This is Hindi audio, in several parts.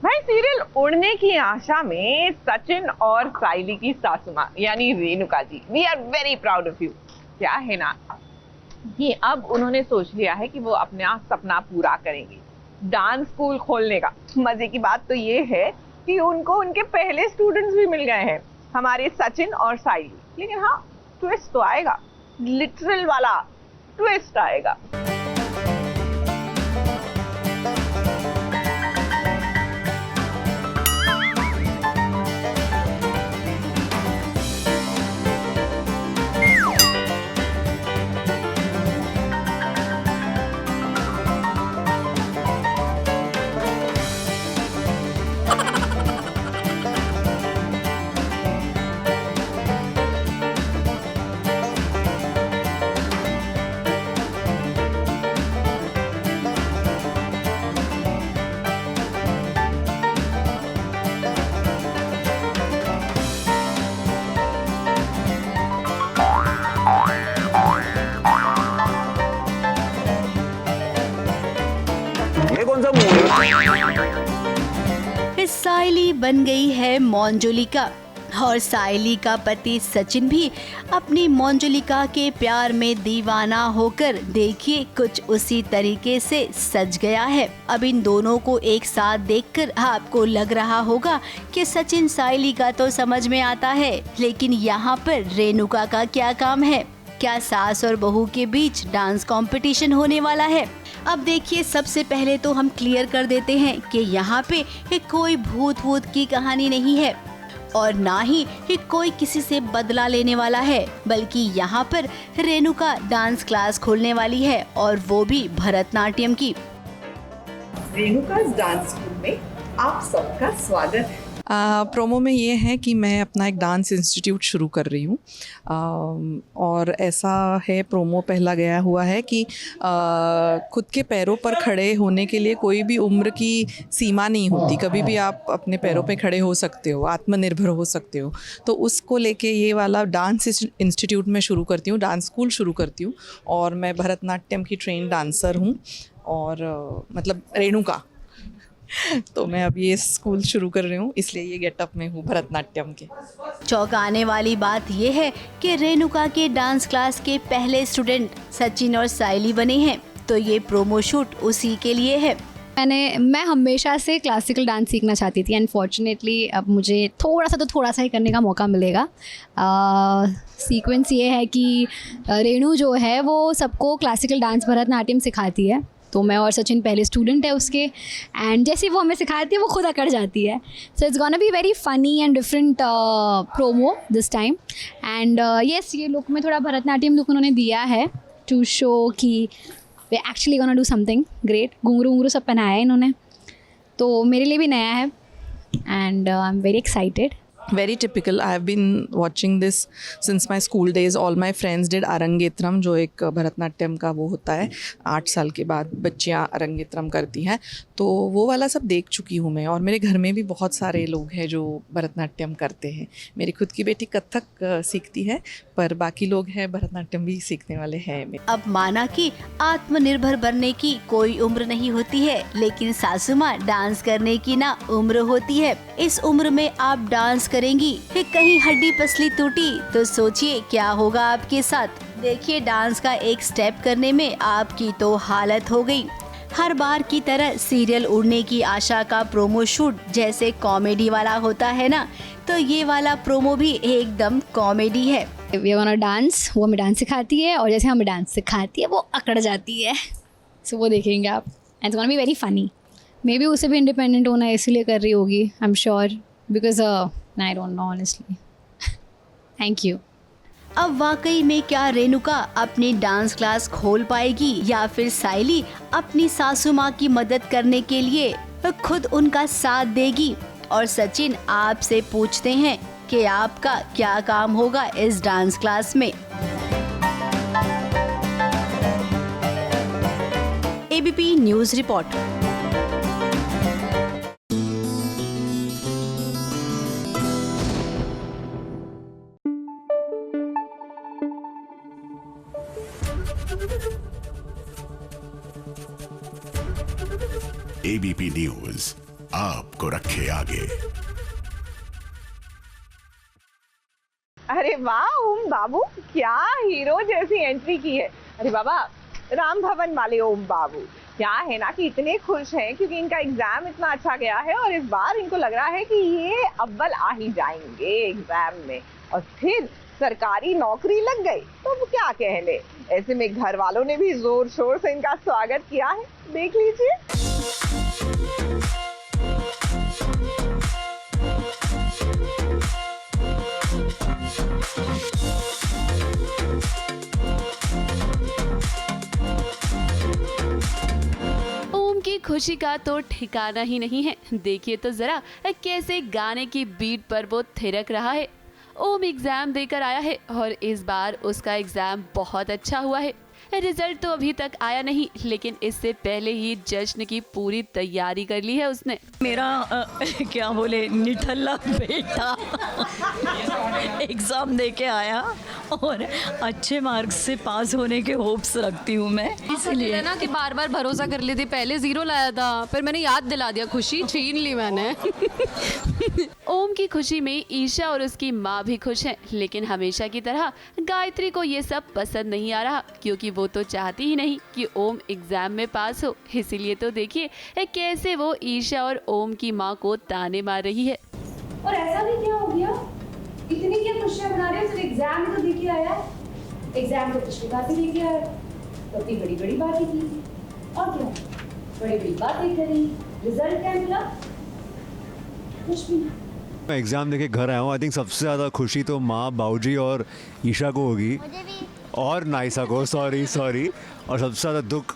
भाई सीरियल उड़ने की आशा में सचिन और साइली की सासू माँ यानी Renuka ji, we are very proud of you. क्या है ना कि अब उन्होंने सोच लिया है कि वो अपना सपना पूरा करेंगे, डांस स्कूल खोलने का। मजे की बात तो ये है कि उनको उनके पहले स्टूडेंट्स भी मिल गए हैं, हमारे सचिन और साइली। लेकिन हाँ, ट्विस्ट तो आएगा, लिटरल वाला ट्विस्ट आएगा। ये कौन सा मूवी है? साइली बन गई है मोंजुलिका और साइली का पति सचिन भी अपनी मोंजुलिका के प्यार में दीवाना होकर देखिए कुछ उसी तरीके से सज गया है। अब इन दोनों को एक साथ देखकर आपको लग रहा होगा कि सचिन साइली का तो समझ में आता है, लेकिन यहाँ पर रेणुका का क्या काम है? क्या सास और बहू के बीच डांस कंपटीशन होने वाला है? अब देखिए, सबसे पहले तो हम क्लियर कर देते हैं कि यहाँ पे कोई भूत की कहानी नहीं है और ना ही कोई किसी से बदला लेने वाला है, बल्कि यहाँ पर रेणुका डांस क्लास खोलने वाली है और वो भी भरतनाट्यम की। रेणुका डांस स्कूल में आप सबका स्वागत है। प्रोमो में ये है कि मैं अपना एक डांस इंस्टीट्यूट शुरू कर रही हूँ और ऐसा है, प्रोमो पहला गया हुआ है कि खुद के पैरों पर खड़े होने के लिए कोई भी उम्र की सीमा नहीं होती। कभी भी आप अपने पैरों पे खड़े हो सकते हो, आत्मनिर्भर हो सकते हो। तो उसको लेके ये वाला डांस इंस्टीट्यूट में शुरू करती हूँ, डांस स्कूल शुरू करती हूँ। और मैं भरतनाट्यम की ट्रेन डांसर हूँ और मतलब रेणुका। तो मैं अब ये स्कूल शुरू कर रही हूँ, इसलिए ये गेटअप में हूँ भरतनाट्यम के। चौंकाने वाली बात ये है कि रेणुका के डांस क्लास के पहले स्टूडेंट सचिन और साइली बने हैं, तो ये प्रोमो शूट उसी के लिए है। मैं हमेशा से क्लासिकल डांस सीखना चाहती थी। अनफॉर्चुनेटली अब मुझे थोड़ा सा ही करने का मौका मिलेगा। सीक्वेंस ये है कि रेणु जो है वो सबको क्लासिकल डांस भरतनाट्यम सिखाती है, तो मैं और सचिन पहले स्टूडेंट है उसके, एंड जैसे वो हमें सिखाती है वो खुद अकड़ जाती है। So it's gonna be very funny and different promo this time. And yes, ये लुक में थोड़ा भरतनाट्यम लुक उन्होंने दिया है टू शो कि वे actually gonna do something great. घुंघरू सब पहनाया है इन्होंने, तो मेरे लिए भी नया है and I am very excited. Very typical. I have been watching this since my school days. All my friends did arangetram, जो एक भरतनाट्यम का वो होता है, 8 साल के बाद बच्चियाँ अरंगेत्रम करती हैं। तो वो वाला सब देख चुकी हूँ मैं, और मेरे घर में भी बहुत सारे लोग हैं जो भरतनाट्यम करते हैं। मेरी खुद की बेटी कथक सीखती है, पर बाकी लोग हैं भरतनाट्यम भी सीखने वाले हैं। अब माना कि आत्मनिर्भर बनने की कोई उम्र नहीं होती है, लेकिन सासू माँ डांस करने की ना उम्र होती है। इस उम्र में आप डांस करेंगी, कहीं हड्डी पसली टूटी तो सोचिए क्या होगा आपके साथ। देखिए, डांस का एक स्टेप करने में आपकी तो हालत हो गई। हर बार की तरह सीरियल उड़ने की आशा का प्रोमो शूट जैसे कॉमेडी वाला होता है ना, तो ये वाला प्रोमो भी एकदम कॉमेडी है। वी गोना डांस, वो हमें डांस सिखाती है और जैसे हमें डांस सिखाती है वो अकड़ जाती है। सो वो देखेंगे आप, and it's gonna be very funny. May be उसे भी इंडिपेंडेंट होना इसीलिए कर रही होगी, आई am sure, because I don't know honestly. Thank you. अब वाकई में क्या रेणुका अपनी डांस क्लास खोल पाएगी, या फिर साइली अपनी सासू माँ की मदद करने के लिए खुद उनका साथ देगी? और सचिन, आपसे पूछते हैं कि आपका क्या काम होगा इस डांस क्लास में? ABP news report. ABP news आपको रखे आगे। अरे वाह ओम बाबू, क्या हीरो जैसी एंट्री की है। अरे बाबा, राम भवन वाले ओम बाबू क्या है ना कि इतने खुश हैं क्योंकि इनका एग्जाम इतना अच्छा गया है और इस बार इनको लग रहा है कि ये अव्वल आ ही जाएंगे एग्जाम में और फिर सरकारी नौकरी लग गई तो वो क्या कह ले। ऐसे में घर वालों ने भी जोर शोर से इनका स्वागत किया है, देख लीजिए। खुशी का तो ठिकाना ही नहीं है। देखिए तो जरा कैसे गाने की बीट पर वो थिरक रहा है। ओम एग्जाम देकर आया है और इस बार उसका एग्जाम बहुत अच्छा हुआ है। रिजल्ट तो अभी तक आया नहीं, लेकिन इससे पहले ही जश्न की पूरी तैयारी कर ली है उसने। मेरा क्या बोले निठल्ला बेटा एग्ज़ाम दे के आया और अच्छे मार्क्स से पास होने के होप्स रखती हूँ मैं, इसलिए ना कि बार बार भरोसा कर लेती। पहले 0 लाया था, फिर मैंने याद दिला दिया, खुशी छीन ली मैंने। ओम की खुशी में ईशा और उसकी माँ भी खुश हैं, लेकिन हमेशा की तरह गायत्री को ये सब पसंद नहीं आ रहा क्योंकि वो तो चाहती ही नहीं कि ओम एग्जाम में पास हो। इसीलिए तो देखिए कैसे वो ईशा और ओम की माँ को ताने मार रही है। और ऐसा भी क्या हो गया, इतनी क्या खुशियाँ मना रहे हो, सिर्फ एग्जाम ही तो दे के आया। एग्जाम तो पिछली बार भी दे के आया तो इतनी बड़ी बड़ी बातें की और क्या बड़ी बड़ी बातें करी, रिजल्ट क्या मिला, कुछ भी नहीं। मैं एग्ज़ाम देके घर आया हूँ। आई थिंक सबसे ज़्यादा खुशी तो माँ, बाऊजी और ईशा को होगी और नाइसा को, सॉरी और सबसे ज़्यादा दुख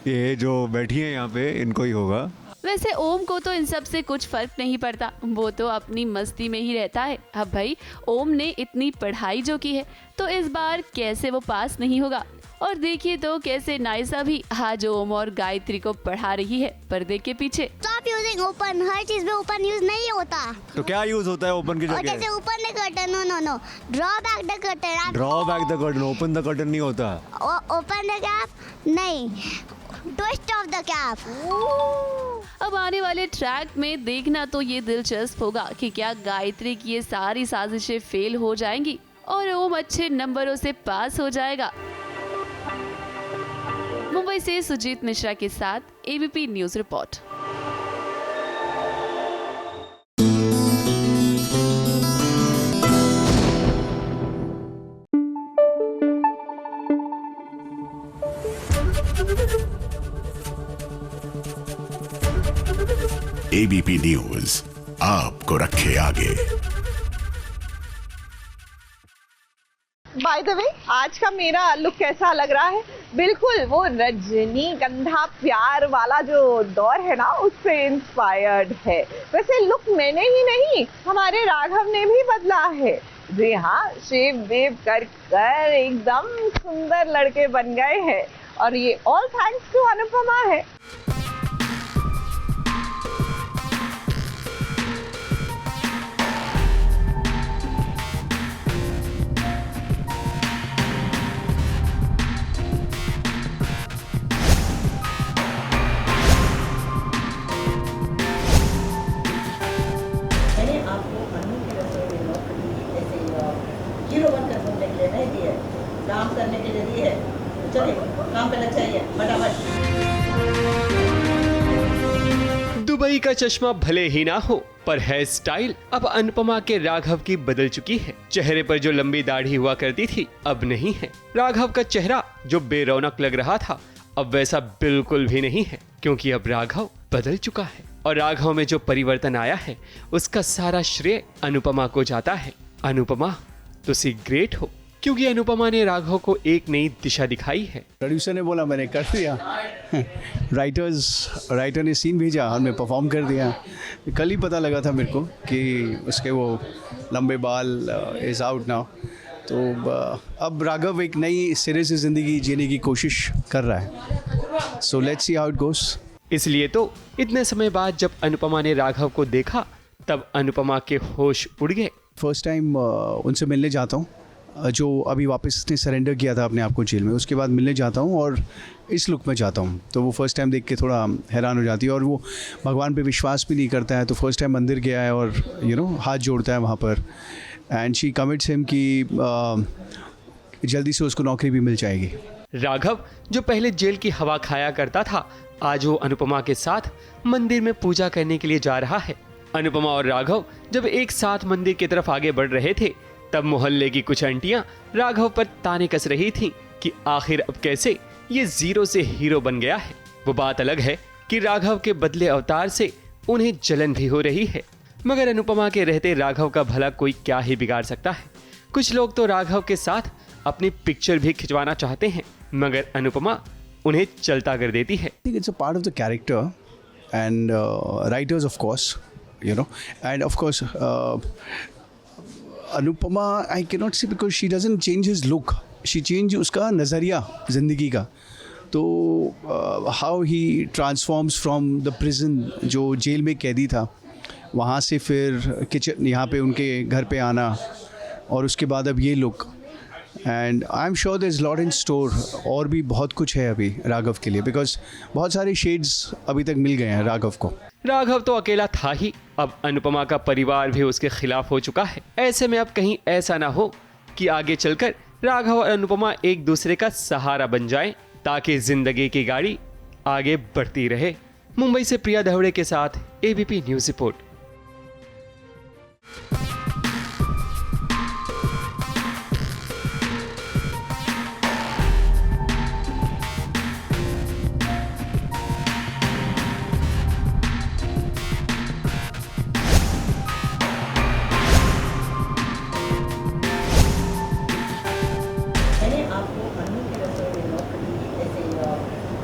ये जो बैठी है यहाँ पे इनको ही होगा। वैसे ओम को तो इन सब से कुछ फर्क नहीं पड़ता, वो तो अपनी मस्ती में ही रहता है। अब भाई ओम ने इतनी पढ़ाई जो की है तो इस बार कैसे वो पास नहीं होगा। और देखिए तो कैसे नाइसा भी आज ओम और गायत्री को पढ़ा रही है पर्दे के पीछे। Stop using open, हर चीज में ओपन यूज नहीं होता। तो क्या यूज होता है ओपन की जगह? जैसे open the curtain, no draw back the curtain. Draw back the curtain, open the curtain नहीं होता। ओपन द कैप नहीं, ट्विस्ट ऑफ द कैप। अब आने वाले ट्रैक में देखना तो ये दिलचस्प होगा कि क्या गायत्री की ये सारी साजिशें फेल हो जाएंगी और ओम अच्छे नंबरों से पास हो जाएगा। मुंबई से सुजीत मिश्रा के साथ ABP news report. ABP news आपको रखे आगे। बाय द वे, आज का मेरा लुक कैसा लग रहा है? बिल्कुल वो रजनीगंधा प्यार वाला जो दौर है ना, उससे इंस्पायर्ड है। वैसे लुक मैंने ही नहीं, हमारे राघव ने भी बदला है। जी हाँ, शेव वेव कर एकदम सुंदर लड़के बन गए हैं और ये ऑल थैंक्स टू अनुपमा है। काम करने के लिए दी है, चलिए काम पे लग जाइए फटाफट। दुबई का चश्मा भले ही ना हो, पर हेयर स्टाइल अब अनुपमा के राघव की बदल चुकी है। चेहरे पर जो लंबी दाढ़ी हुआ करती थी अब नहीं है। राघव का चेहरा जो बेरौनक लग रहा था अब वैसा बिल्कुल भी नहीं है, क्योंकि अब राघव बदल चुका है और राघव में जो परिवर्तन आया है उसका सारा श्रेय अनुपमा को जाता है। अनुपमा तुसी ग्रेट हो, क्योंकि अनुपमा ने राघव को एक नई दिशा दिखाई है। प्रोड्यूसर ने बोला, मैंने कर दिया। राइटर ने सीन भेजा और मैं परफॉर्म कर दिया। कल ही पता लगा था मेरे को कि उसके वो लंबे बाल इज़ आउट नाउ। तो अब राघव एक नई सिरे से ज़िंदगी जीने की कोशिश कर रहा है। So let's see how it goes. इसलिए तो इतने समय बाद जब अनुपमा ने राघव को देखा तब अनुपमा के होश उड़ गए। फर्स्ट टाइम उनसे मिलने जाता हूँ जो अभी वापस उसने सरेंडर किया था अपने आप को जेल में, उसके बाद मिलने जाता हूँ और इस लुक में जाता हूँ। तो वो फर्स्ट टाइम देख के थोड़ा हैरान हो जाती है और वो भगवान पे विश्वास भी नहीं करता है। तो फर्स्ट टाइम मंदिर गया है और हाथ जोड़ता है वहाँ पर, एंड शी कमिट्स हिम कि जल्दी से उसको नौकरी भी मिल जाएगी। राघव जो पहले जेल की हवा खाया करता था, आज वो अनुपमा के साथ मंदिर में पूजा करने के लिए जा रहा है। अनुपमा और राघव जब एक साथ मंदिर की तरफ आगे बढ़ रहे थे, तब मोहल्ले की कुछ आंटियां राघव पर ताने कस रही थीं कि आखिर अब कैसे ये जीरो से हीरो बन गया है। वो बात अलग है कि राघव के बदले अवतार से उन्हें जलन भी हो रही है, मगर अनुपमा के रहते राघव का भला कोई क्या ही बिगाड़ सकता है। कुछ लोग तो राघव के साथ अपनी पिक्चर भी खिंचवाना चाहते हैं, मगर अनुपमा उन्हें चलता कर देती है। It's a part of the character and writers of course, and of course Anupama I cannot say because she doesn't change his look, she change उसका नज़रिया ज़िंदगी का। तो how he transforms from the prison, जो जेल में कैदी था, वहाँ से फिर किचन यहाँ पे उनके घर पे आना और उसके बाद अब ये look, and I am sure there is lot in store. और भी बहुत कुछ है अभी राघव के लिए, बिकॉज बहुत सारे शेड्स अभी तक मिल गए हैं राघव को। राघव तो अकेला था ही, अब अनुपमा का परिवार भी उसके खिलाफ हो चुका है। ऐसे में अब कहीं ऐसा ना हो कि आगे चलकर राघव और अनुपमा एक दूसरे का सहारा बन जाएं, ताकि जिंदगी की गाड़ी आगे बढ़ती रहे। मुंबई से प्रिया दहवड़े के साथ एबीपी न्यूज़ रिपोर्ट।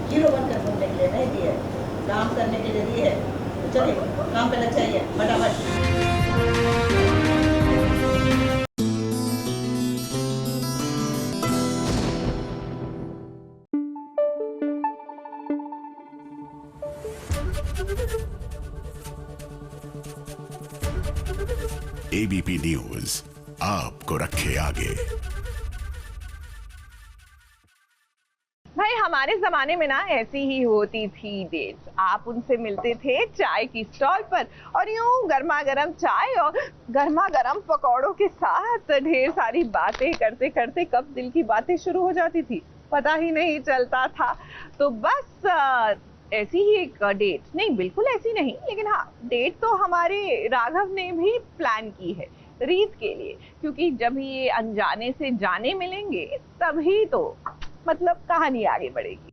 हीरो बनकर घूमने के लिए नहीं दिए, काम करने के लिए दिए। तो चलिए काम पे लग जाइए फटाफट। एबीपी न्यूज़ आपको रखे आगे। भाई हमारे जमाने में ना ऐसी ही होती थी डेट्स। आप उनसे मिलते थे चाय की स्टॉल पर और यूं गर्मा गर्म चाय और गर्मा गर्म पकौड़ों के साथ ढेर सारी बातें करते करते कब दिल की बातें शुरू हो जाती थी पता ही नहीं चलता था। तो बस ऐसी ही एक डेट, नहीं बिल्कुल ऐसी नहीं, लेकिन हाँ डेट तो हमारे राघव ने भी प्लान की है रीत के लिए, क्योंकि जब ये अनजाने से जाने मिलेंगे तभी तो मतलब कहानी आगे बढ़ेगी।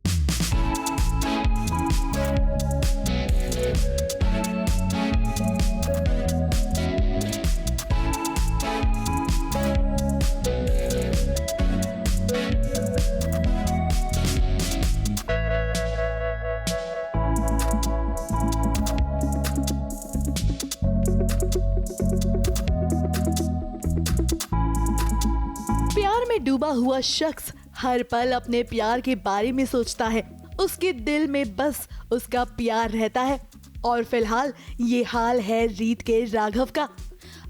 प्यार में डूबा हुआ शख्स हर पल अपने प्यार के बारे में सोचता है, उसके दिल में बस उसका प्यार रहता है। और फिलहाल ये हाल है रीत के राघव का।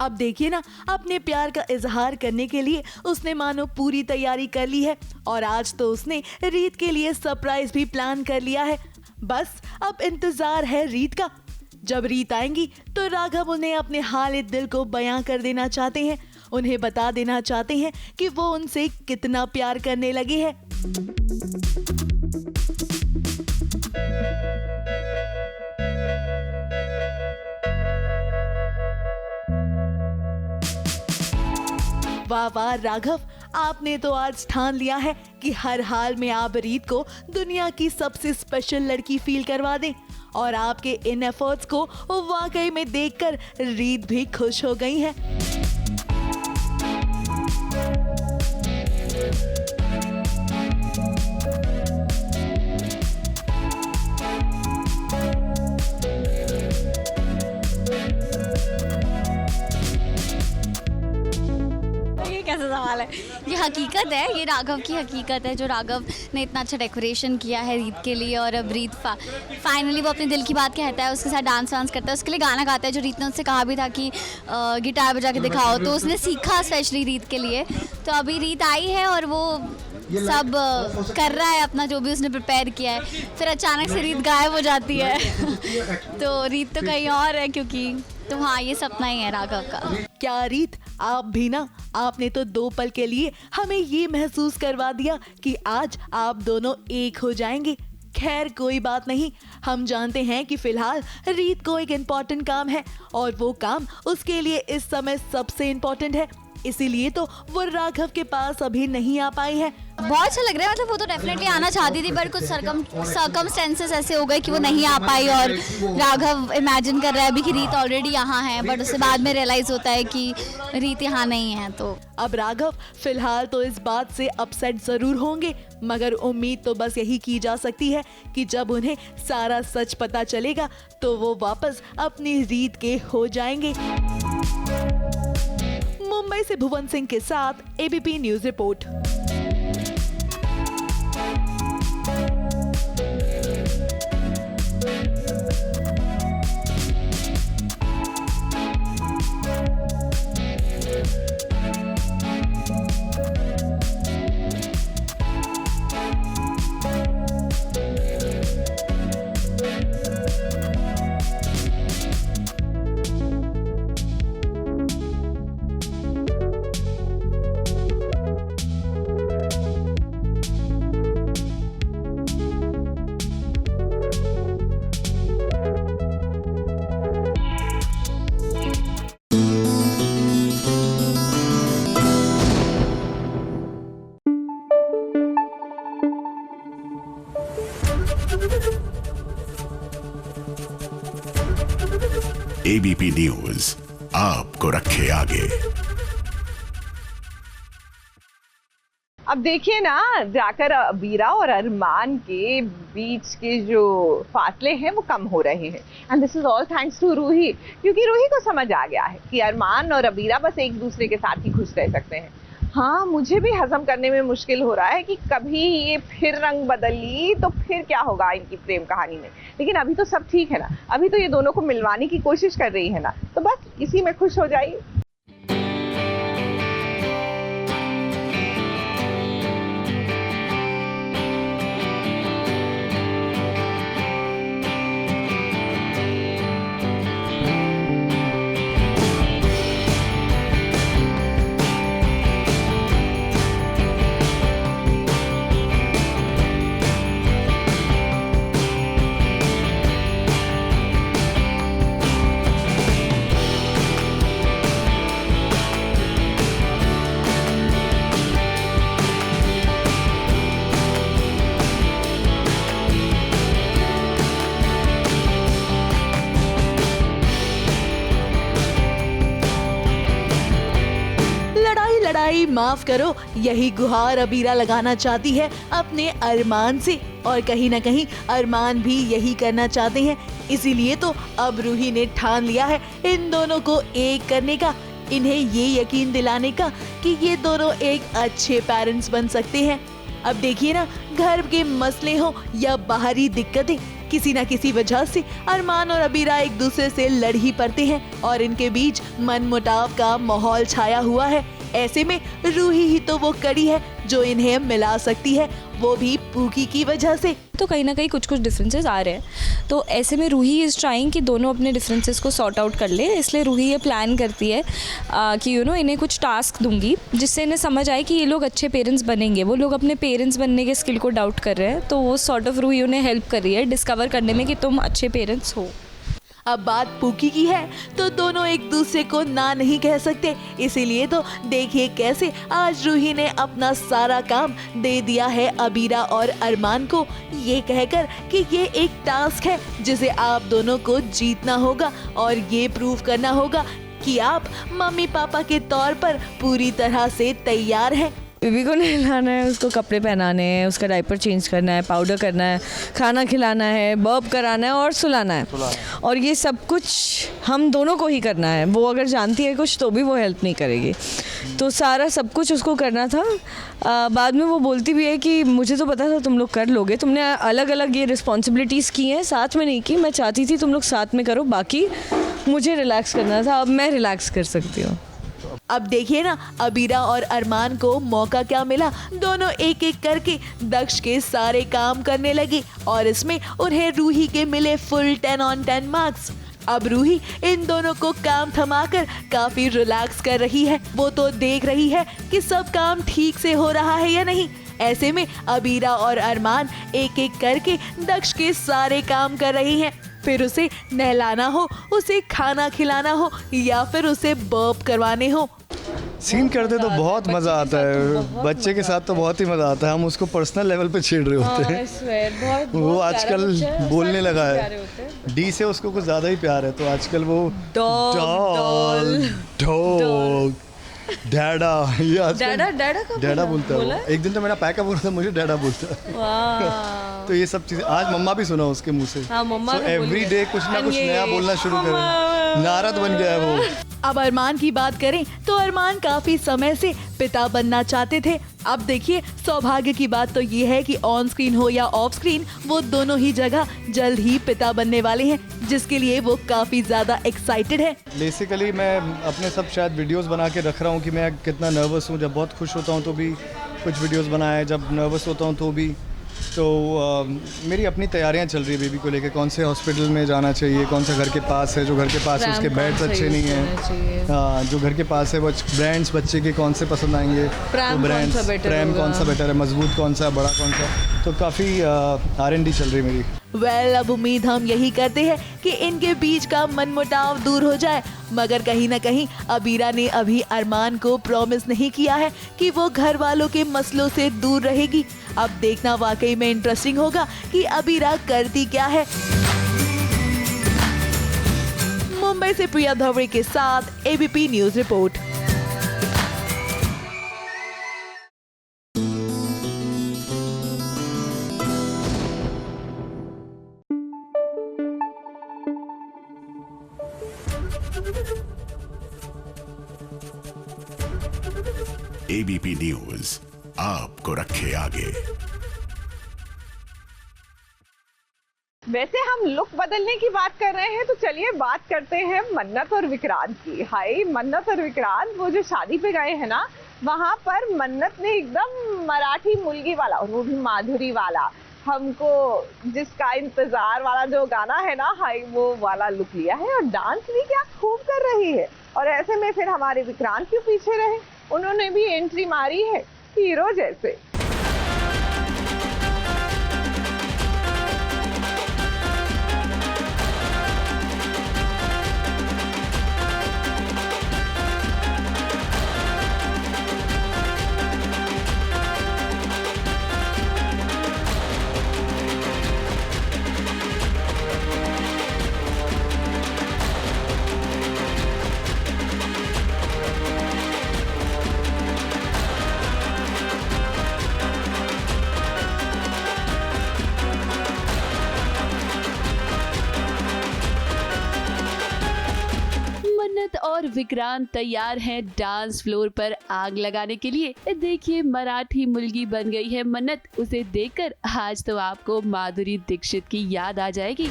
अब देखिए ना, अपने प्यार का इजहार करने के लिए उसने मानो पूरी तैयारी कर ली है और आज तो उसने रीत के लिए सरप्राइज भी प्लान कर लिया है। बस अब इंतजार है रीत का। जब रीत आएंगी तो राघव उन्हें अपने हाल दिल को बयां कर देना चाहते हैं, उन्हें बता देना चाहते हैं कि वो उनसे कितना प्यार करने लगे हैं। वाह वाह राघव, आपने तो आज ठान लिया है कि हर हाल में आप रीत को दुनिया की सबसे स्पेशल लड़की फील करवा दें। और आपके इन एफर्ट्स को वाकई में देखकर रीत भी खुश हो गई है। कैसा सवाल कमाल है। ये हकीकत है, ये राघव की हकीकत है, जो राघव ने इतना अच्छा डेकोरेशन किया है रीत के लिए। और अब रीत फाइनली वो अपने दिल की बात कहता है, उसके साथ डांस वांस करता है, उसके लिए गाना गाता है, जो रीत ने उससे कहा भी था कि गिटार बजा के दिखाओ, तो उसने सीखा स्पेशली रीत के लिए। तो अभी रीत आई है और वो सब कर रहा है अपना जो भी उसने प्रिपेयर किया है। फिर अचानक से रीत गायब हो जाती है तो रीत तो कहीं और है, क्योंकि तो हाँ, ये सपना ही है राघव का। क्या रीत, आप भी ना, आपने तो 2 पल के लिए हमें ये महसूस करवा दिया कि आज आप दोनों एक हो जाएंगे। खैर कोई बात नहीं, हम जानते हैं कि फिलहाल रीत को एक इम्पोर्टेंट काम है और वो काम उसके लिए इस समय सबसे इम्पोर्टेंट है, इसीलिए तो वो राघव के पास अभी नहीं आ पाई है। बहुत अच्छा लग रहा है, मतलब वो तो डेफिनेटली आना चाहती थी, बट कुछ सर्कमस्टेंसेस ऐसे हो गए कि वो नहीं आ पाई। और राघव इमेजिन कर रहा है अभी कि रीत ऑलरेडी यहाँ है, बट उसके बाद में रियलाइज होता है कि रीत यहाँ नहीं है। तो अब राघव फिलहाल तो इस बात से अपसेट जरूर होंगे, मगर उम्मीद तो बस यही की जा सकती है कि जब उन्हें सारा सच पता चलेगा तो वो वापस अपनी रीत के हो जाएंगे। मुंबई से भुवन सिंह के साथ ABP news report. ABP news आपको रखे आगे। अब देखिए ना, जाकर अबीरा और अरमान के बीच के जो फासले हैं वो कम हो रहे हैं। And this is all thanks to Ruhi, क्योंकि रूही को समझ आ गया है कि अरमान और अबीरा बस एक दूसरे के साथ ही खुश रह सकते हैं। हाँ, मुझे भी हजम करने में मुश्किल हो रहा है कि कभी ये फिर रंग बदली तो फिर क्या होगा इनकी प्रेम कहानी में। लेकिन अभी तो सब ठीक है ना, अभी तो ये दोनों को मिलवाने की कोशिश कर रही है ना, तो बस इसी में खुश हो जाइए। लड़ाई माफ करो, यही गुहार अबीरा लगाना चाहती है अपने अरमान से, और कहीं ना कहीं अरमान भी यही करना चाहते हैं। इसीलिए तो अब रूही ने ठान लिया है इन दोनों को एक करने का, इन्हें ये यकीन दिलाने का कि ये दोनों एक अच्छे पेरेंट्स बन सकते हैं। अब देखिए ना, घर के मसले हो या बाहरी दिक्कतें, किसी न किसी वजह से अरमान और अबीरा एक दूसरे से लड़ ही पड़ते हैं और इनके बीच मनमुटाव का माहौल छाया हुआ है। ऐसे में रूही ही तो वो कड़ी है जो इन्हें मिला सकती है, वो भी पूकी की वजह से। तो कहीं ना कहीं कुछ कुछ डिफरेंसेस आ रहे हैं, तो ऐसे में रूही इज़ ट्राइंग कि दोनों अपने डिफरेंसेस को सॉर्ट आउट कर ले। इसलिए रूही ये प्लान करती है कि इन्हें कुछ टास्क दूंगी जिससे इन्हें समझ आए कि ये लोग अच्छे पेरेंट्स बनेंगे। वो लोग अपने पेरेंट्स बनने के स्किल को डाउट कर रहे हैं, तो वो सॉर्ट ऑफ रूही उन्हें हेल्प कर रही है डिस्कवर करने में कि तुम अच्छे पेरेंट्स हो। अब बात पूकी की है तो दोनों एक दूसरे को ना नहीं कह सकते, इसीलिए तो देखिए कैसे आज रूही ने अपना सारा काम दे दिया है अबीरा और अरमान को, ये कहकर कि ये एक टास्क है जिसे आप दोनों को जीतना होगा और ये प्रूव करना होगा कि आप मम्मी पापा के तौर पर पूरी तरह से तैयार हैं। बेबी को नहलाना है, उसको कपड़े पहनाने हैं, उसका डायपर चेंज करना है, पाउडर करना है, खाना खिलाना है, बर्प कराना है और सुलाना है। और ये सब कुछ हम दोनों को ही करना है। वो अगर जानती है कुछ तो भी वो हेल्प नहीं करेगी, तो सारा सब कुछ उसको करना था। बाद में वो बोलती भी है कि मुझे तो पता था तुम लोग कर लोगे, तुमने अलग अलग ये रिस्पॉन्सिबिलिटीज़ की हैं, साथ में नहीं की। मैं चाहती थी तुम लोग साथ में करो, बाकी मुझे रिलैक्स करना था, अब मैं रिलैक्स कर सकती हूँ। अब देखिए ना, अबीरा और अरमान को मौका क्या मिला, दोनों एक एक करके दक्ष के सारे काम करने लगे और इसमें उन्हें रूही के मिले फुल 10 on 10 मार्क्स। अब रूही इन दोनों को काम थमाकर काफी रिलैक्स कर रही है। वो तो देख रही है कि सब काम ठीक से हो रहा है या नहीं। ऐसे में अबीरा और अरमान एक एक करके दक्ष के सारे काम कर रही हैं। फिर उसे नहलाना हो, उसे खाना खिलाना हो या फिर उसे बर्प करवाने हो। सीन करते तो बहुत मज़ा आता है, बच्चे के साथ तो बहुत ही मज़ा आता है। हम उसको पर्सनल लेवल पे छेड़ रहे होते हैं। वो आजकल बोलने लगा है, डी से उसको कुछ ज़्यादा ही प्यार है, तो आजकल वो डॉग डैडा, ये डैडा बोलता है। एक दिन तो मेरा पैकअप हो रहा था, मुझे डैडा बोलता है। तो ये सब चीज़ें आज मम्मा भी सुना उसके मुँह से। तो एवरी डे कुछ ना कुछ नया बोलना शुरू करें, नारद बन गया है वो। अब अरमान की बात करें तो अरमान काफी समय से पिता बनना चाहते थे। अब देखिए, सौभाग्य की बात तो ये है कि ऑन स्क्रीन हो या ऑफ स्क्रीन, वो दोनों ही जगह जल्द ही पिता बनने वाले हैं, जिसके लिए वो काफी ज्यादा एक्साइटेड है। बेसिकली मैं अपने सब शायद वीडियोस बना के रख रहा हूँ कि मैं कितना नर्वस हूँ। जब बहुत खुश होता हूँ तो भी कुछ वीडियोस बनाए, जब नर्वस होता हूँ तो भी। तो मेरी अपनी तैयारियां चल रही है बेबी को लेके, कौन से हॉस्पिटल में जाना चाहिए, कौन सा घर के पास है, जो घर के पास है उसके बेड्स अच्छे नहीं हैं। हाँ, जो घर के पास है वो ब्रांड्स बच्चे के कौन से पसंद आएंगे, प्रैम कौन सा बेटर है, मजबूत कौन सा, बड़ा कौन सा। तो काफ़ी R&D चल रही है मेरी। अब उम्मीद हम यही करते हैं कि इनके बीच का मनमुटाव दूर हो जाए, मगर कहीं न कहीं अबीरा ने अभी अरमान को प्रॉमिस नहीं किया है कि वो घर वालों के मसलों से दूर रहेगी। अब देखना वाकई में इंटरेस्टिंग होगा कि अबीरा करती क्या है। मुंबई से प्रिया धवड़े के साथ ABP news report. ABP news आपको रखे आगे। वैसे हम लुक बदलने की बात कर रहे हैं तो चलिए बात करते हैं मन्नत और विक्रांत की। हाय मन्नत और विक्रांत, वो जो शादी पे गए हैं ना, वहां पर मन्नत ने एकदम मराठी मुलगी वाला, और वो भी माधुरी वाला, हमको जिसका इंतजार वाला जो गाना है ना, हाय वो वाला लुक लिया है और डांस भी क्या खूब कर रही है। और ऐसे में फिर हमारे विक्रांत क्यों पीछे रहे, उन्होंने भी एंट्री मारी है हीरो जैसे। और विक्रांत तैयार हैं डांस फ्लोर पर आग लगाने के लिए। देखिए मराठी मुलगी बन गई है मन्नत, उसे देखकर आज तो आपको माधुरी दीक्षित की याद आ जाएगी।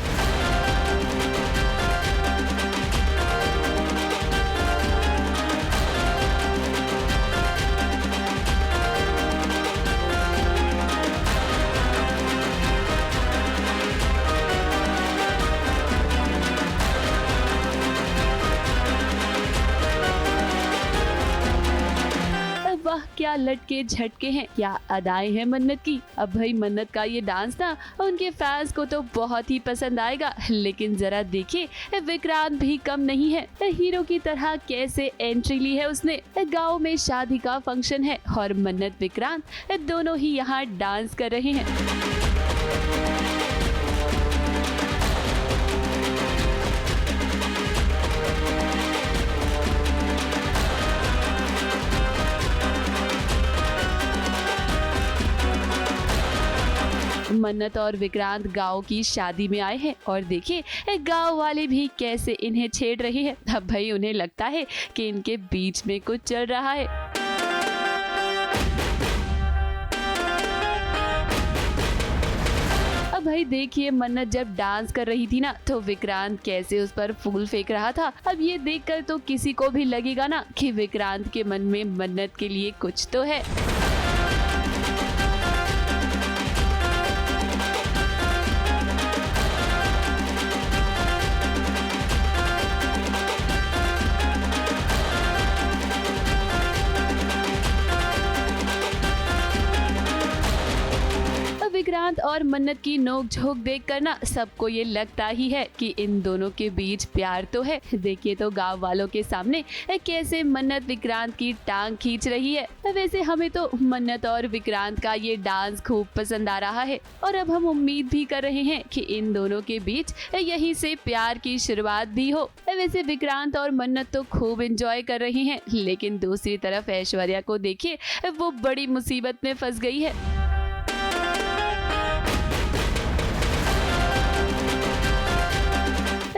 वाह क्या लटके झटके हैं, क्या अदाएं हैं मन्नत की। अब भाई मन्नत का ये डांस ना उनके फैंस को तो बहुत ही पसंद आएगा, लेकिन जरा देखिए विक्रांत भी कम नहीं है। हीरो की तरह कैसे एंट्री ली है उसने। गांव में शादी का फंक्शन है और मन्नत विक्रांत दोनों ही यहाँ डांस कर रहे हैं। मन्नत और विक्रांत गांव की शादी में आए हैं और देखिए गांव वाले भी कैसे इन्हें छेड़ रहे हैं। अब भाई उन्हें लगता है कि इनके बीच में कुछ चल रहा है। अब भाई देखिए मन्नत जब डांस कर रही थी ना तो विक्रांत कैसे उस पर फूल फेंक रहा था। अब ये देखकर तो किसी को भी लगेगा ना कि विक्रांत के मन में मन्नत के लिए कुछ तो है। विक्रांत और मन्नत की नोक-झोंक देखकर ना सबको ये लगता ही है कि इन दोनों के बीच प्यार तो है। देखिए तो गांव वालों के सामने कैसे मन्नत विक्रांत की टांग खींच रही है। वैसे हमें तो मन्नत और विक्रांत का ये डांस खूब पसंद आ रहा है और अब हम उम्मीद भी कर रहे हैं कि इन दोनों के बीच यहीं से प्यार की शुरुआत भी हो। वैसे विक्रांत और मन्नत तो खूब एंजॉय कर रही हैं, लेकिन दूसरी तरफ ऐश्वर्या को देखिए वो बड़ी मुसीबत में फंस गई है।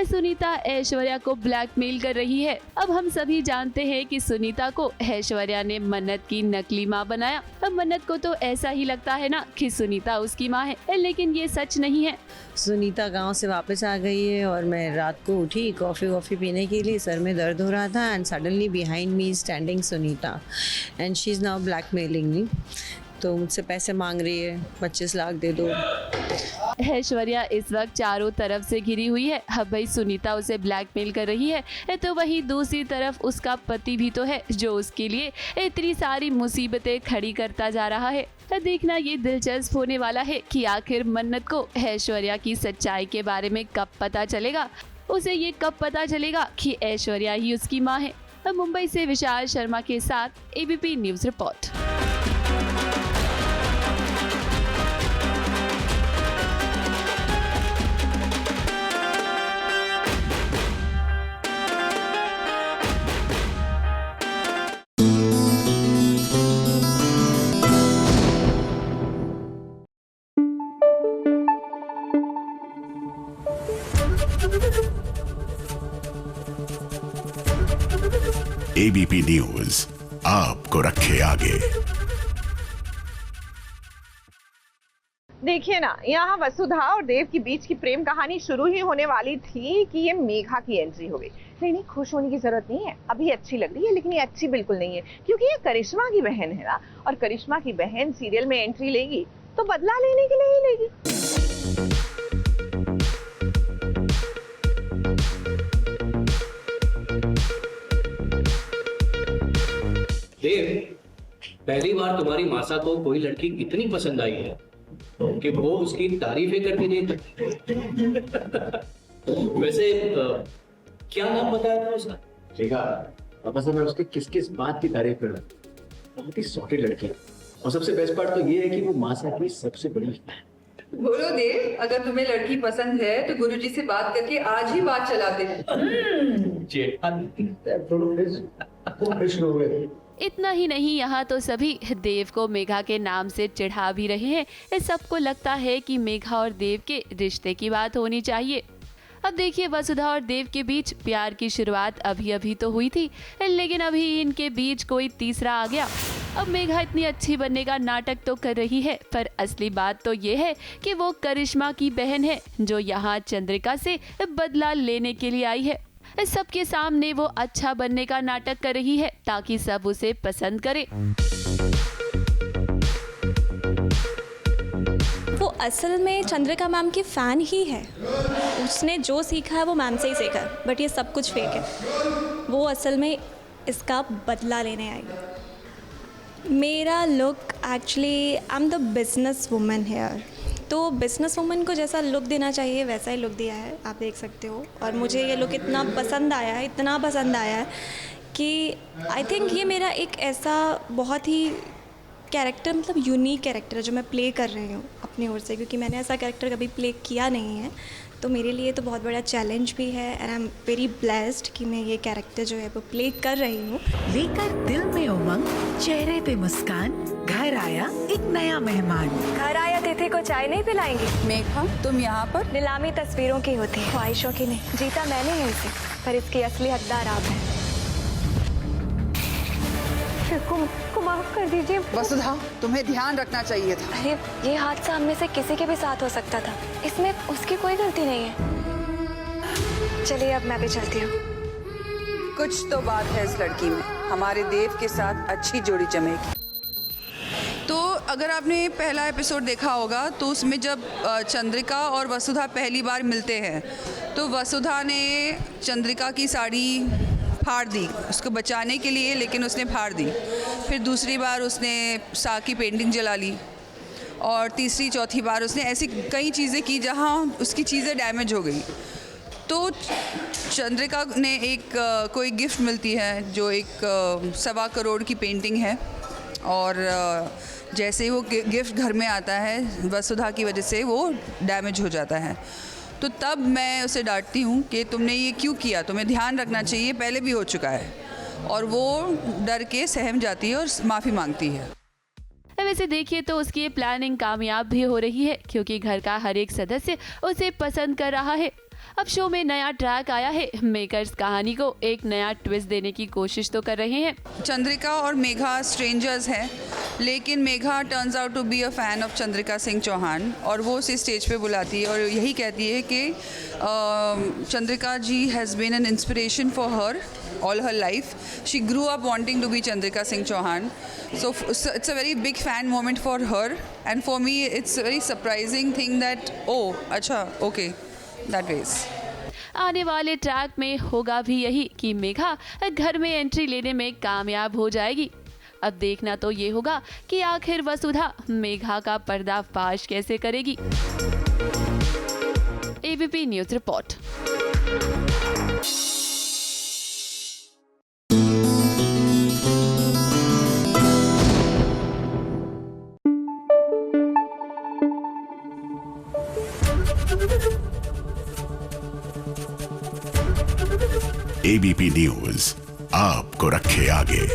सुनीता ऐश्वर्या को ब्लैकमेल कर रही है। अब हम सभी जानते हैं कि सुनीता को ऐश्वर्या ने मन्नत की नकली माँ बनाया। अब मन्नत को तो ऐसा ही लगता है ना कि सुनीता उसकी माँ है, लेकिन ये सच नहीं है। सुनीता गांव से वापस आ गई है और मैं रात को उठी कॉफ़ी पीने के लिए, सर में दर्द हो रहा था and suddenly behind me standing Sunita and she is now blackmailing me. तो मुझसे पैसे मांग रही है, 25 लाख दे दो। ऐश्वर्या इस वक्त चारों तरफ से घिरी हुई है। अब भाई सुनीता उसे ब्लैकमेल कर रही है तो वहीं दूसरी तरफ उसका पति भी तो है जो उसके लिए इतनी सारी मुसीबतें खड़ी करता जा रहा है। देखना ये दिलचस्प होने वाला है कि आखिर मन्नत को ऐश्वर्या की सच्चाई के बारे में कब पता चलेगा। उसे ये कब पता चलेगा कि ऐश्वर्या ही उसकी माँ है। मुंबई से विशाल शर्मा के साथ ABP news report. ABP news आपको रखे आगे। देखिए ना, यहाँ वसुधा और देव के बीच की प्रेम कहानी शुरू ही होने वाली थी कि ये मेघा की एंट्री हो गई। नहीं, खुश होने की जरूरत नहीं है, अभी अच्छी लग रही है, लेकिन ये अच्छी बिल्कुल नहीं है क्योंकि ये करिश्मा की बहन है ना, और करिश्मा की बहन सीरियल में एंट्री लेगी तो बदला लेने के लिए ही लेगी। देव, पहली बार तुम्हारी मासा को कोई लड़की इतनी पसंद आई है कि वो उसकी तारीफें करके देती। वैसे क्या नाम बताया था उसका? देखा पापा से मैं उसके किस किस बात की तारीफ कर रहा हूँ। बहुत ही सॉफ्ट लड़की है और सबसे बेस्ट पार्ट तो ये है कि वो मासा की सबसे बड़ी फैन। बोलो देव, अगर तुम्हें लड़की पसंद है तो गुरुजी से बात करके आज ही बात चलाते हैं। इतना ही नहीं, यहाँ तो सभी देव को मेघा के नाम से चिढ़ा भी रहे हैं। इस सबको लगता है कि मेघा और देव के रिश्ते की बात होनी चाहिए। अब देखिए वसुधा और देव के बीच प्यार की शुरुआत अभी अभी तो हुई थी, लेकिन अभी इनके बीच कोई तीसरा आ गया। अब मेघा इतनी अच्छी बनने का नाटक तो कर रही है, पर असली बात तो ये है कि वो करिश्मा की बहन है जो यहाँ चंद्रिका से बदला लेने के लिए आई है। सबके सामने वो अच्छा बनने का नाटक कर रही है ताकि सब उसे पसंद करे। वो असल में चंद्रिका मैम की फ़ैन ही है। उसने जो सीखा है वो मैम से ही सीखा है, बट ये सब कुछ फेक है। वो असल में इसका बदला लेने आई है। मेरा look actually I am the business woman here, तो बिजनेस वुमन को जैसा लुक देना चाहिए वैसा ही लुक दिया है, आप देख सकते हो। और मुझे ये लुक इतना पसंद आया है, इतना पसंद आया है कि आई थिंक ये मेरा एक ऐसा बहुत ही कैरेक्टर, मतलब यूनिक कैरेक्टर है जो मैं प्ले कर रही हूँ अपनी ओर से, क्योंकि मैंने ऐसा कैरेक्टर कभी प्ले किया नहीं है। तो मेरे लिए तो बहुत बड़ा चैलेंज भी है and I am very blessed कि मैं ये कैरेक्टर जो है वो प्ले कर रही हूँ। लेकर दिल में उमंग, चेहरे पे मुस्कान, घर आया एक नया मेहमान। घर आया तिथि को चाय नहीं पिलाएंगी? मेघा, तुम यहाँ पर? नीलामी तस्वीरों की होती है, ख्वाहिशों की नहीं। जीता मैंने है इसे, पर इसकी असली हकदार आप हैं। को माफ कर दीजिए। वसुधा, तुम्हें ध्यान रखना चाहिए था। अरे ये हादसा हम में से किसी के भी साथ हो सकता था, इसमें उसकी कोई गलती नहीं है। चलिए अब मैं भी चलती हूँ। कुछ तो बात है इस लड़की में, हमारे देव के साथ अच्छी जोड़ी जमेगी। तो अगर आपने पहला एपिसोड देखा होगा तो उसमें जब चंद्रिका और वसुधा पहली बार मिलते हैं तो वसुधा ने चंद्रिका की साड़ी फाड़ दी उसको बचाने के लिए, लेकिन उसने फाड़ दी। फिर दूसरी बार उसने सा की पेंटिंग जला ली और तीसरी चौथी बार उसने ऐसी कई चीज़ें की जहाँ उसकी चीज़ें डैमेज हो गई। तो चंद्रिका ने एक कोई गिफ्ट मिलती है जो एक 1.25 करोड़ की पेंटिंग है और जैसे ही वो गिफ्ट घर में आता है वसुधा की वजह से वो डैमेज हो जाता है। तो तब मैं उसे डांटती हूँ कि तुमने ये क्यों किया, तुम्हें ध्यान रखना चाहिए, पहले भी हो चुका है। और वो डर के सहम जाती है और माफ़ी मांगती है। वैसे देखिए तो उसकी ये प्लानिंग कामयाब भी हो रही है क्योंकि घर का हर एक सदस्य उसे पसंद कर रहा है। अब शो में नया ट्रैक आया है, मेकर्स कहानी को एक नया ट्विस्ट देने की कोशिश तो कर रहे हैं। चंद्रिका और मेघा स्ट्रेंजर्स हैं, लेकिन Megha turns out to be a fan of Chandrika Singh Chauhan और वो उसे स्टेज पे बुलाती है और यही कहती है कि Chandrika ji has been an inspiration for her all her life. She grew up wanting to be Chandrika Singh Chauhan. So it's a very big fan moment for her. And for me, it's a very surprising thing that, oh, acha, okay, that ways. आने वाले ट्रैक में होगा भी यही कि मेघा घर में एंट्री लेने में कामयाब हो जाएगी। अब देखना तो ये होगा कि आखिर वसुधा मेघा का पर्दाफाश कैसे करेगी। ABP news report. ABP news आपको रखे आगे।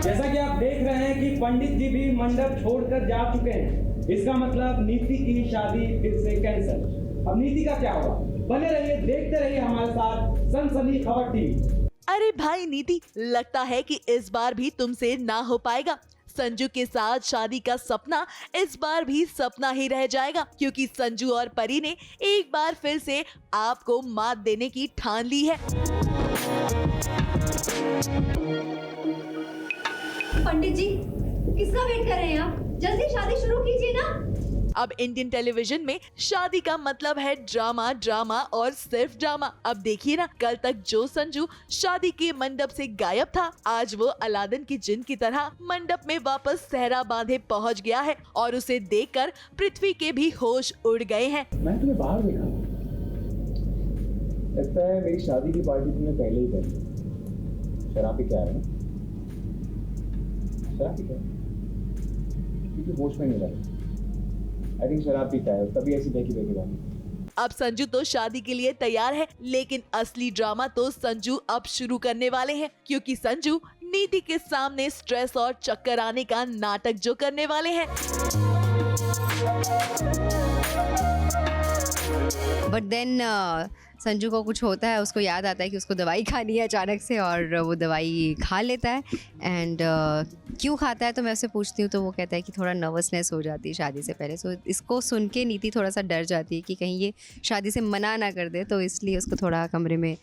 जैसा कि आप देख रहे हैं कि पंडित जी भी मंडप छोड़कर जा चुके हैं, इसका मतलब नीति की शादी फिर से कैंसिल। अब नीति का क्या होगा? बने रहिए, देखते रहिए हमारे साथ सनसनी खबर टीवी। अरे भाई नीति, लगता है कि इस बार भी तुमसे ना हो पाएगा। संजू के साथ शादी का सपना इस बार भी सपना ही रह जाएगा, क्योंकि संजू और परी ने एक बार फिर से आपको मात देने की ठान ली है। पंडित जी, किसका वेट कर रहे हैं आप? जल्दी शादी शुरू कीजिए ना। अब इंडियन टेलीविजन में शादी का मतलब है ड्रामा, ड्रामा और सिर्फ ड्रामा। अब देखिए ना, कल तक जो संजू शादी के मंडप से गायब था, आज वो अलादीन की जिन की तरह मंडप में वापस सहरा बांधे पहुंच गया है और उसे देखकर पृथ्वी के भी होश उड़ गए हैं। मैं तुम्हें बाहर देखा, लगता है मेरी शादी की पार्टी तुमने पहले ही कर ली। शराब पी क्या है? शराब पी क्या है? क्योंकि होश में नहीं रहा। आई थिंक शराब पीता है, तभी ऐसी देखी बात। अब संजू तो शादी के लिए तैयार है, लेकिन असली ड्रामा तो संजू अब शुरू करने वाले हैं, क्योंकि संजू नीति के सामने स्ट्रेस और चक्कर आने का नाटक जो करने वाले हैं। बट देन संजू को कुछ होता है, उसको याद आता है कि उसको दवाई खानी है अचानक से, और वो दवाई खा लेता है। एंड क्यों खाता है तो मैं उससे पूछती हूँ, तो वो कहता है कि थोड़ा नर्वसनेस हो जाती है शादी से पहले। सो इसको सुन के नीति थोड़ा सा डर जाती है कि कहीं ये शादी से मना ना कर दे, तो इसलिए उसको थोड़ा कमरे में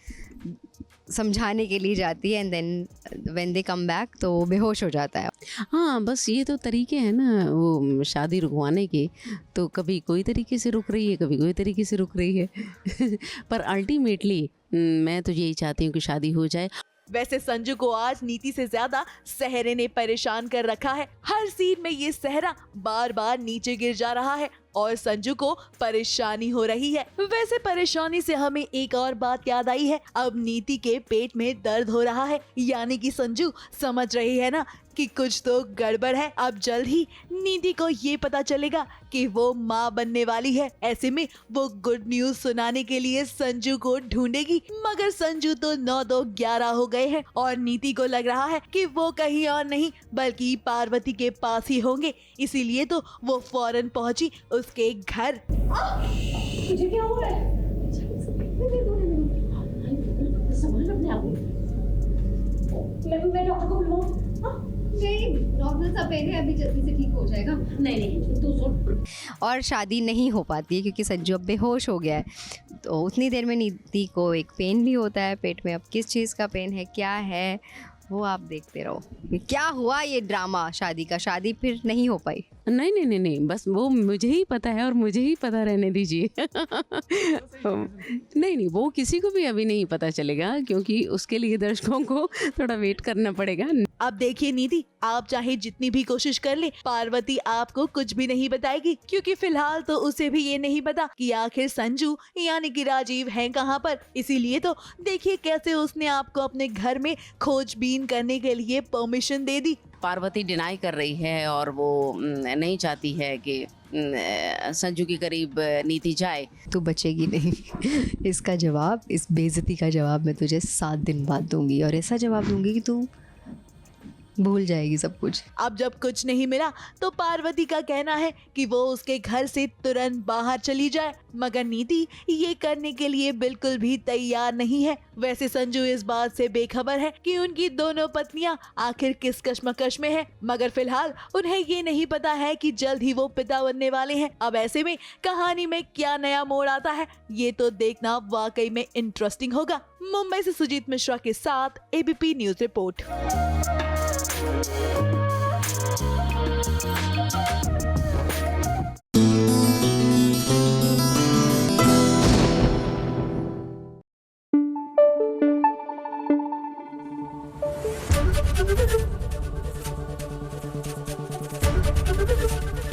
समझाने के लिए जाती है and then when they come back तो वो बेहोश हो जाता है। हाँ, बस ये तो तरीके हैं ना वो शादी रुकवाने के, तो कभी कोई तरीके से रुक रही है, कभी कोई तरीके से रुक रही है पर अल्टीमेटली मैं तो यही चाहती हूँ कि शादी हो जाए। वैसे संजू को आज नीति से ज्यादा सहरे ने परेशान कर रखा है। हर सीन में ये सहरा बार बार नीचे गिर जा रहा है और संजू को परेशानी हो रही है। वैसे परेशानी से हमें एक और बात याद आई है, अब नीति के पेट में दर्द हो रहा है, यानी कि संजू समझ रही है ना कि कुछ तो गड़बड़ है। अब जल्द ही नीति को ये पता चलेगा कि वो माँ बनने वाली है। ऐसे में वो गुड न्यूज सुनाने के लिए संजू को ढूंढेगी, मगर संजू तो 9-2-11 हो गए हैं और नीति को लग रहा है कि वो कहीं और नहीं बल्कि पार्वती के पास ही होंगे। इसीलिए तो वो फौरन पहुंची उसके घर। मुझे क्या हो रहा है? संभाल अपने आप को। मैं डॉक्टर को बुलवाऊं? नहीं, नॉर्मल सा पेन है, अभी जल्दी से ठीक हो जाएगा। नहीं तू सुन। और शादी नहीं हो पाती है क्योंकि संजू अब बेहोश हो गया है। तो उतनी देर में नीति को एक पेन भी होता है पेट में। अब किस चीज़ का पेन है, क्या है, वो आप देखते रहो। क्या हुआ ये ड्रामा शादी का, शादी फिर नहीं हो पाई। नहीं, बस वो मुझे ही पता है और मुझे ही पता रहने दीजिए नहीं, वो किसी को भी अभी नहीं पता चलेगा क्योंकि उसके लिए दर्शकों को थोड़ा वेट करना पड़ेगा। अब देखिए नीति, आप चाहे जितनी भी कोशिश कर ले, पार्वती आपको कुछ भी नहीं बताएगी क्योंकि फिलहाल तो उसे भी ये नहीं पता कि आखिर संजू यानी कि राजीव हैं कहाँ पर। इसीलिए तो देखिए कैसे उसने आपको अपने घर में खोजबीन करने के लिए परमिशन दे दी। पार्वती डिनाई कर रही है और वो नहीं चाहती है कि संजू के करीब नीति जाए। तू बचेगी नहीं इसका जवाब, इस बेइज्जती का जवाब मैं तुझे 7 दिन बाद दूंगी और ऐसा जवाब दूंगी कि तू भूल जाएगी सब कुछ। अब जब कुछ नहीं मिला तो पार्वती का कहना है कि वो उसके घर से तुरंत बाहर चली जाए, मगर नीति ये करने के लिए बिल्कुल भी तैयार नहीं है। वैसे संजू इस बात से बेखबर है कि उनकी दोनों पत्नियां आखिर किस कश्मकश में हैं, मगर फिलहाल उन्हें ये नहीं पता है कि जल्द ही वो पिता बनने वाले हैं। अब ऐसे में कहानी में क्या नया मोड़ आता है ये तो देखना वाकई में इंटरेस्टिंग होगा। मुंबई से सुजीत मिश्रा के साथ ABP news report.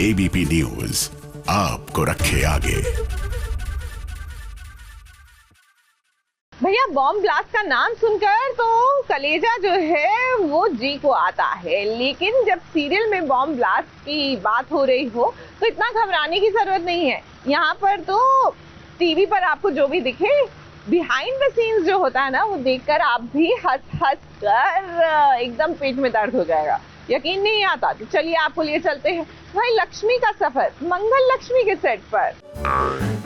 ABP news आपको रखे आगे। भैया बॉम्ब ब्लास्ट का नाम सुनकर तो कलेजा जो है वो जी को आता है, लेकिन जब सीरियल में बॉम्ब ब्लास्ट की बात हो रही हो तो इतना घबराने की जरूरत नहीं है। यहाँ पर तो टीवी पर आपको जो भी दिखे, बिहाइंड द सीन्स जो होता है ना, वो देखकर आप भी हंस कर एकदम पेट में दर्द हो जाएगा, यकीन नहीं आता। तो चलिए आपको लिए चलते हैं भाई लक्ष्मी का सफर, मंगल लक्ष्मी के सेट पर।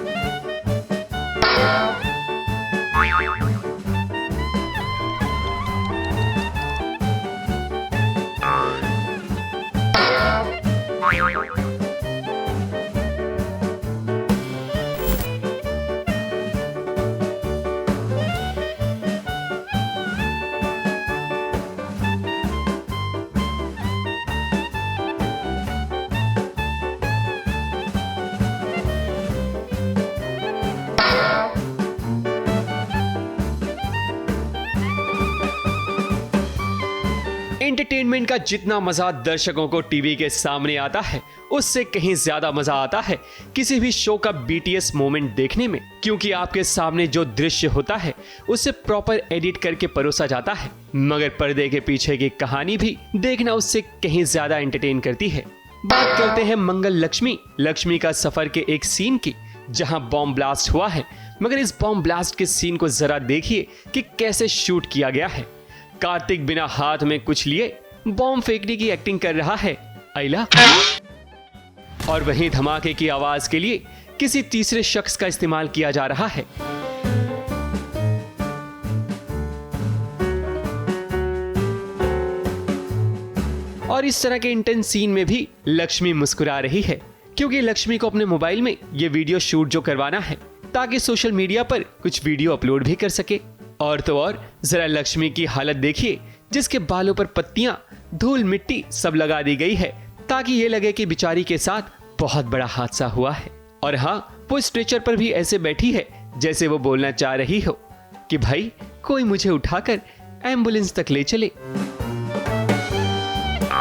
एंटरटेनमेंट का जितना मजा दर्शकों को टीवी के सामने आता है, उससे कहीं ज्यादा मजा आता है किसी भी शो का बीटीएस मोमेंट देखने में, क्योंकि आपके सामने जो दृश्य होता है उसे प्रॉपर एडिट करके परोसा जाता है, मगर पर्दे के पीछे की कहानी भी देखना उससे कहीं ज्यादा एंटरटेन करती है। बात करते हैं मंगल लक्ष्मी का सफर के एक सीन की, जहां बॉम्ब ब्लास्ट हुआ है। मगर इस बॉम्ब ब्लास्ट के सीन को जरा देखिए कि कैसे शूट किया गया है। कार्तिक बिना हाथ में कुछ लिए बॉम्ब फेंकने की एक्टिंग कर रहा है आइला, और वहीं धमाके की आवाज के लिए किसी तीसरे शख्स का इस्तेमाल किया जा रहा है। और इस तरह के इंटेंस सीन में भी लक्ष्मी मुस्कुरा रही है, क्योंकि लक्ष्मी को अपने मोबाइल में ये वीडियो शूट जो करवाना है ताकि सोशल मीडिया पर कुछ वीडियो अपलोड भी कर सके। और तो और जरा लक्ष्मी की हालत देखिए, जिसके बालों पर पत्तियां, धूल मिट्टी सब लगा दी गई है ताकि ये लगे कि बेचारी के साथ बहुत बड़ा हादसा हुआ है। और हाँ, वो स्ट्रेचर पर भी ऐसे बैठी है जैसे वो बोलना चाह रही हो कि भाई कोई मुझे उठाकर एम्बुलेंस तक ले चले।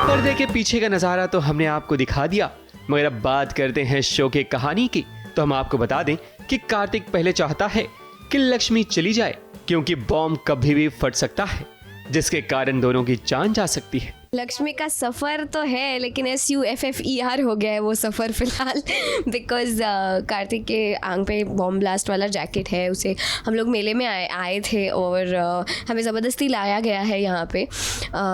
पर्दे के पीछे का नजारा तो हमने आपको दिखा दिया, मगर अब बात करते हैं शो के कहानी की। तो हम आपको बता दें कि कार्तिक पहले चाहता है कि लक्ष्मी चली जाए, क्योंकि बॉम्ब कभी भी फट सकता है, जिसके कारण दोनों की जान जा सकती है। लक्ष्मी का सफ़र तो है, लेकिन SUFFER हो गया है वो सफ़र फ़िलहाल, बिकॉज़ कार्तिक के आंग पे बॉम्ब ब्लास्ट वाला जैकेट है। उसे हम लोग मेले में आए थे और हमें ज़बरदस्ती लाया गया है यहाँ पे।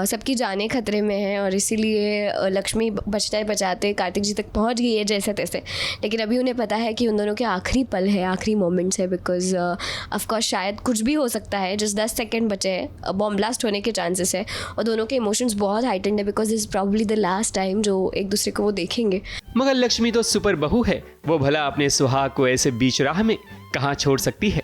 सबकी जानें खतरे में हैं और इसीलिए लक्ष्मी बचते बचाते कार्तिक जी तक पहुँच गई है जैसे तैसे। लेकिन अभी उन्हें पता है कि उन दोनों के आखिरी पल है, आखिरी मोमेंट्स है, बिकॉज़ ऑफकोर्स शायद कुछ भी हो सकता है। जस्ट 10 सेकेंड बचे हैं, बॉम्ब ब्लास्ट होने के चांसेस है और दोनों के इमोशंस बहुत हाइटेंड है, because this is probably the last time जो एक दूसरे को वो देखेंगे। मगर लक्ष्मी तो सुपर बहू है, वो भला अपने सुहाग को ऐसे बीच राह में कहां छोड़ सकती है।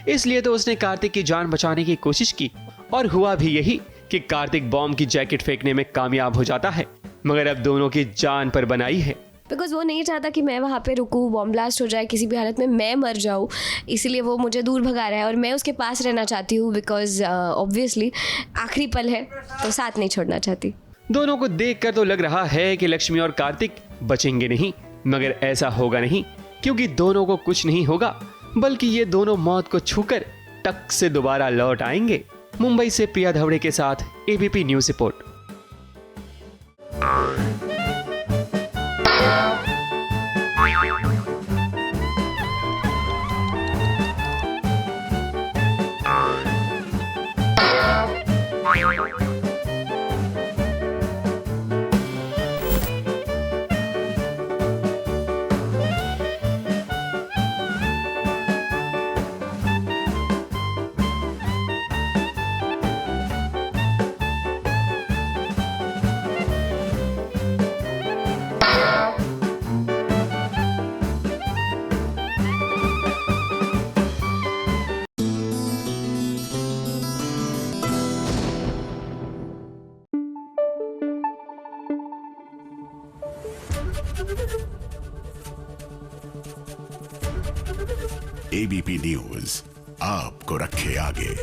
इसलिए तो उसने कार्तिक की जान बचाने की कोशिश की और हुआ भी यही कि कार्तिक बॉम्ब की जैकेट फेंकने में कामयाब हो जाता है। मगर अब दोनों की जान पर बनाई है, बिकॉज वो नहीं चाहता कि मैं वहाँ पे रुकूँ, बॉम्ब ब्लास्ट हो जाए, किसी भी हालत में मैं मर जाऊँ, इसीलिए वो मुझे दूर भगा रहा है और मैं उसके पास रहना चाहती हूँ, बिकॉज ऑब्वियसली आखिरी पल है तो साथ नहीं छोड़ना चाहती। दोनों को देखकर तो लग रहा है कि लक्ष्मी और कार्तिक बचेंगे नहीं, मगर ऐसा होगा नहीं, क्योंकि दोनों को कुछ नहीं होगा, बल्कि ये दोनों मौत को छूकर टक से दोबारा लौट आएंगे। मुंबई से प्रिया धवड़े के साथ ABP news report. ABP news आपको रखे आगे।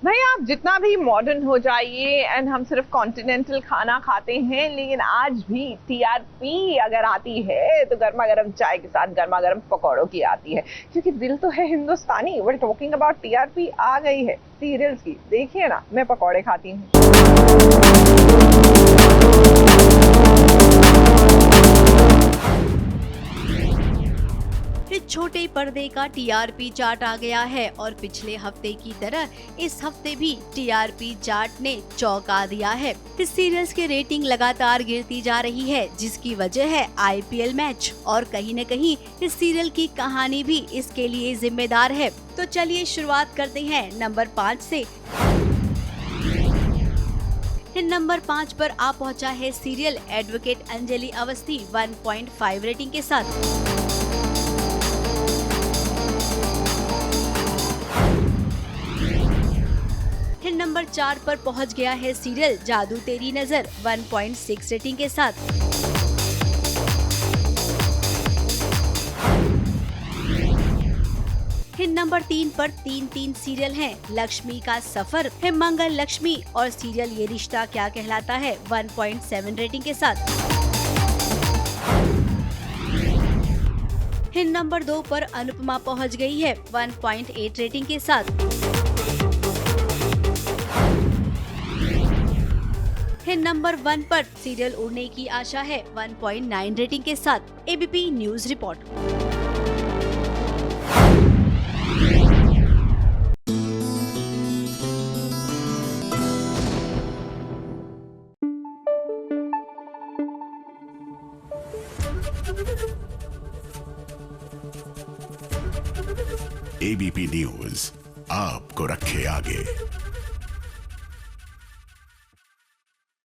भाई आप जितना भी मॉडर्न हो जाइए एंड हम सिर्फ कॉन्टिनेंटल खाना खाते हैं, लेकिन आज भी TRP अगर आती है तो गर्मा गर्म चाय के साथ गर्मा गर्म पकौड़ों की आती है, क्योंकि दिल तो है Hindustani. We are talking about TRP आ गई है सीरियल्स की। देखिए ना, मैं पकौड़े खाती हूँ। छोटे पर्दे का TRP चार्ट आ गया है और पिछले हफ्ते की तरह इस हफ्ते भी TRP चार्ट ने चौंका दिया है। इस सीरियल्स की रेटिंग लगातार गिरती जा रही है, जिसकी वजह है IPL मैच और कहीं न कहीं इस सीरियल की कहानी भी इसके लिए जिम्मेदार है। तो चलिए शुरुआत करते हैं नंबर 5 से। नंबर 5 पर आ पहुंचा है serial advocate Anjali Awasthi 1.5 rating के साथ। नंबर 4 पर पहुंच गया है सीरियल जादू तेरी नजर 1.6 रेटिंग के साथ। नंबर 3 पर 3 सीरियल हैं। लक्ष्मी का सफर है, मंगल लक्ष्मी और सीरियल ये रिश्ता क्या कहलाता है 1.7 रेटिंग के साथ। नंबर 2 पर अनुपमा पहुंच गई है 1.8 रेटिंग के साथ। नंबर 1 पर सीरियल उड़ने की आशा है 1.9 रेटिंग के साथ। ABP news report. ABP news आपको रखे आगे।